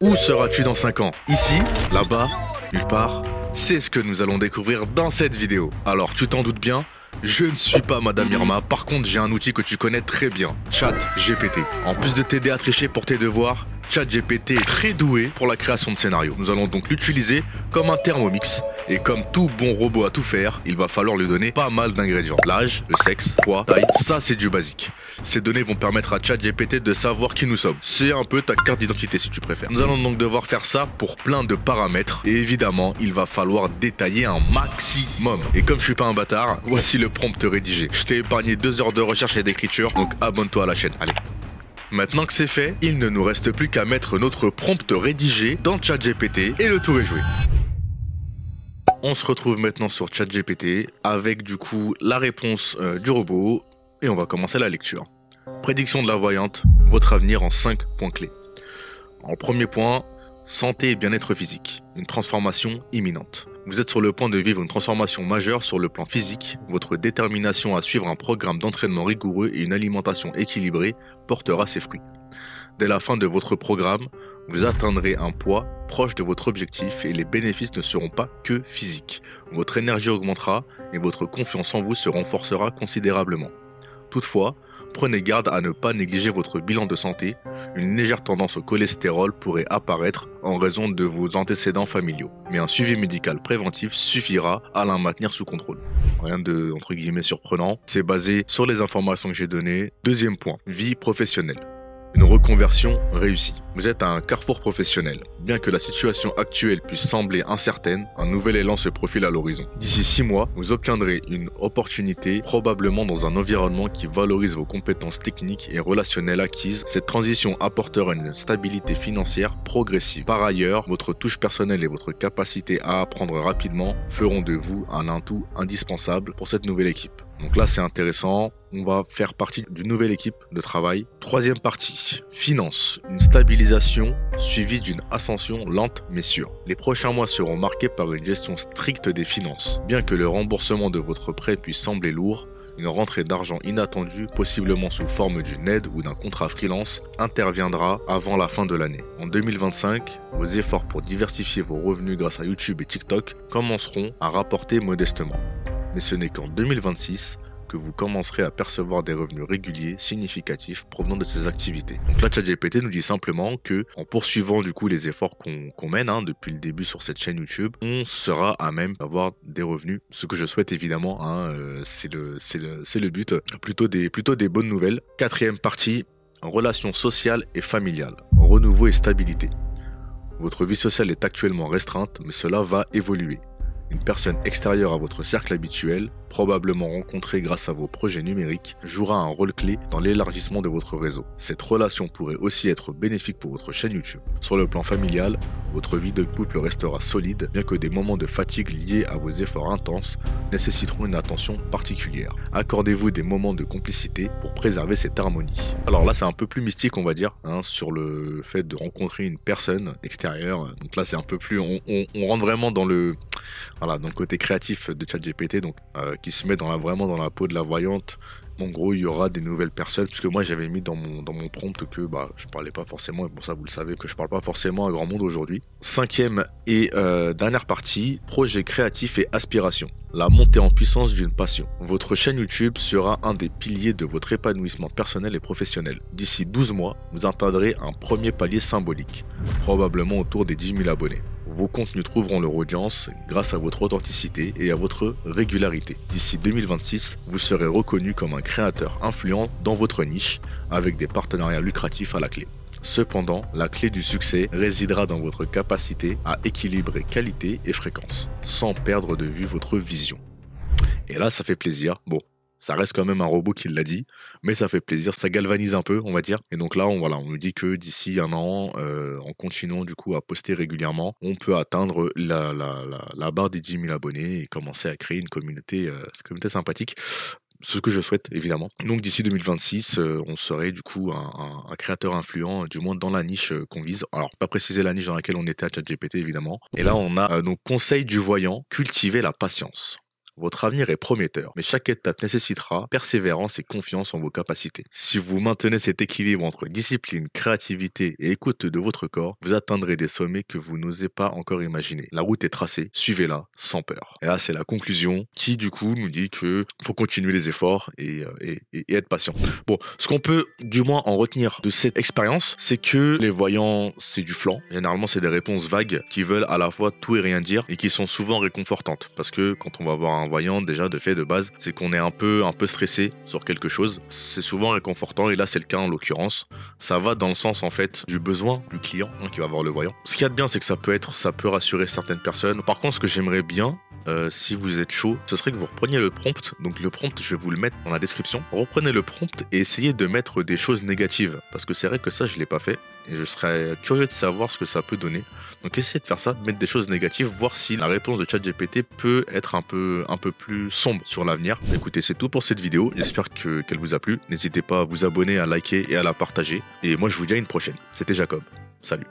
Où seras-tu dans 5 ans? Ici? Là-bas? Nulle part? C'est ce que nous allons découvrir dans cette vidéo. Alors, tu t'en doutes bien, je ne suis pas Madame Irma, par contre j'ai un outil que tu connais très bien, ChatGPT. En plus de t'aider à tricher pour tes devoirs, ChatGPT est très doué pour la création de scénarios. Nous allons donc l'utiliser comme un Thermomix. Et comme tout bon robot à tout faire, il va falloir lui donner pas mal d'ingrédients. L'âge, le sexe, poids, taille, ça c'est du basique. Ces données vont permettre à ChatGPT de savoir qui nous sommes. C'est un peu ta carte d'identité si tu préfères. Nous allons donc devoir faire ça pour plein de paramètres. Et évidemment, il va falloir détailler un maximum. Et comme je suis pas un bâtard, voici le prompt rédigé. Je t'ai épargné 2 heures de recherche et d'écriture, donc abonne-toi à la chaîne. Allez. Maintenant que c'est fait, il ne nous reste plus qu'à mettre notre prompt rédigé dans ChatGPT et le tour est joué. On se retrouve maintenant sur ChatGPT avec du coup la réponse du robot et on va commencer la lecture. Prédiction de la voyante, votre avenir en 5 points clés. En premier point, santé et bien-être physique, une transformation imminente. Vous êtes sur le point de vivre une transformation majeure sur le plan physique. Votre détermination à suivre un programme d'entraînement rigoureux et une alimentation équilibrée portera ses fruits. Dès la fin de votre programme, vous atteindrez un poids proche de votre objectif et les bénéfices ne seront pas que physiques. Votre énergie augmentera et votre confiance en vous se renforcera considérablement. Toutefois, prenez garde à ne pas négliger votre bilan de santé. Une légère tendance au cholestérol pourrait apparaître en raison de vos antécédents familiaux. Mais un suivi médical préventif suffira à la maintenir sous contrôle. Rien de, entre guillemets, surprenant. C'est basé sur les informations que j'ai données. Deuxième point, vie professionnelle. Une reconversion réussie. Vous êtes à un carrefour professionnel. Bien que la situation actuelle puisse sembler incertaine, un nouvel élan se profile à l'horizon. D'ici 6 mois, vous obtiendrez une opportunité, probablement dans un environnement qui valorise vos compétences techniques et relationnelles acquises. Cette transition apportera une stabilité financière progressive. Par ailleurs, votre touche personnelle et votre capacité à apprendre rapidement feront de vous un atout indispensable pour cette nouvelle équipe. Donc là, c'est intéressant. On va faire partie d'une nouvelle équipe de travail. Troisième partie, finance. Une stabilisation suivie d'une ascension lente mais sûre. Les prochains mois seront marqués par une gestion stricte des finances. Bien que le remboursement de votre prêt puisse sembler lourd, une rentrée d'argent inattendue, possiblement sous forme d'une aide ou d'un contrat freelance, interviendra avant la fin de l'année. En 2025, vos efforts pour diversifier vos revenus grâce à YouTube et TikTok commenceront à rapporter modestement. Mais ce n'est qu'en 2026 que vous commencerez à percevoir des revenus réguliers significatifs provenant de ces activités. Donc là, ChatGPT nous dit simplement que en poursuivant du coup les efforts qu'on mène depuis le début sur cette chaîne YouTube, on sera à même d'avoir des revenus. Ce que je souhaite évidemment, c'est le but. Plutôt des bonnes nouvelles. Quatrième partie, relations sociales et familiales, renouveau et stabilité. Votre vie sociale est actuellement restreinte, mais cela va évoluer. Une personne extérieure à votre cercle habituel, probablement rencontrée grâce à vos projets numériques, jouera un rôle clé dans l'élargissement de votre réseau. Cette relation pourrait aussi être bénéfique pour votre chaîne YouTube. Sur le plan familial, votre vie de couple restera solide, bien que des moments de fatigue liés à vos efforts intenses nécessiteront une attention particulière. Accordez-vous des moments de complicité pour préserver cette harmonie. Alors là, c'est un peu plus mystique, on va dire, sur le fait de rencontrer une personne extérieure. Donc là, c'est un peu plus... On rentre vraiment dans le... Voilà, donc côté créatif de ChatGPT, donc qui se met vraiment dans la peau de la voyante. En gros, il y aura des nouvelles personnes, puisque moi j'avais mis dans mon prompt que je parlais pas forcément, et pour ça vous le savez que je parle pas forcément à grand monde aujourd'hui. Cinquième et dernière partie, projet créatif et aspiration. La montée en puissance d'une passion. Votre chaîne YouTube sera un des piliers de votre épanouissement personnel et professionnel. D'ici 12 mois, vous atteindrez un premier palier symbolique, probablement autour des 10 000 abonnés. Vos contenus trouveront leur audience grâce à votre authenticité et à votre régularité. D'ici 2026, vous serez reconnu comme un créateur influent dans votre niche avec des partenariats lucratifs à la clé. Cependant, la clé du succès résidera dans votre capacité à équilibrer qualité et fréquence, sans perdre de vue votre vision. Et là, ça fait plaisir. Bon, ça reste quand même un robot qui l'a dit, mais ça fait plaisir, ça galvanise un peu, on va dire. Et donc là, on nous dit que d'ici un an, en continuant du coup à poster régulièrement, on peut atteindre la barre des 10 000 abonnés et commencer à créer une communauté sympathique. Ce que je souhaite, évidemment. Donc d'ici 2026, on serait du coup un créateur influent, du moins dans la niche qu'on vise. Alors, pas préciser la niche dans laquelle on était à ChatGPT, évidemment. Et là, on a nos conseils du voyant, cultiver la patience. Votre avenir est prometteur, mais chaque étape nécessitera persévérance et confiance en vos capacités. Si vous maintenez cet équilibre entre discipline, créativité et écoute de votre corps, vous atteindrez des sommets que vous n'osez pas encore imaginer. La route est tracée, suivez-la sans peur. Et là, c'est la conclusion qui, du coup, nous dit que faut continuer les efforts et être patient. Bon, ce qu'on peut, du moins, en retenir de cette expérience, c'est que les voyants, c'est du flan. Généralement, c'est des réponses vagues qui veulent à la fois tout et rien dire et qui sont souvent réconfortantes. Parce que quand on va voir un voyant, déjà, de fait, de base, c'est qu'on est un peu stressé sur quelque chose. C'est souvent réconfortant et là, c'est le cas en l'occurrence. Ça va dans le sens, en fait, du besoin du client qui va voir le voyant. Ce qu'il y a de bien, c'est que ça peut rassurer certaines personnes. Par contre, ce que j'aimerais bien, si vous êtes chaud, ce serait que vous repreniez le prompt. Donc le prompt, je vais vous le mettre dans la description. Reprenez le prompt et essayez de mettre des choses négatives. Parce que c'est vrai que ça, je ne l'ai pas fait. Et je serais curieux de savoir ce que ça peut donner. Donc essayez de faire ça, de mettre des choses négatives, voir si la réponse de ChatGPT peut être un peu plus sombre sur l'avenir. Écoutez, c'est tout pour cette vidéo. J'espère qu'elle vous a plu. N'hésitez pas à vous abonner, à liker et à la partager. Et moi, je vous dis à une prochaine. C'était Jacob. Salut.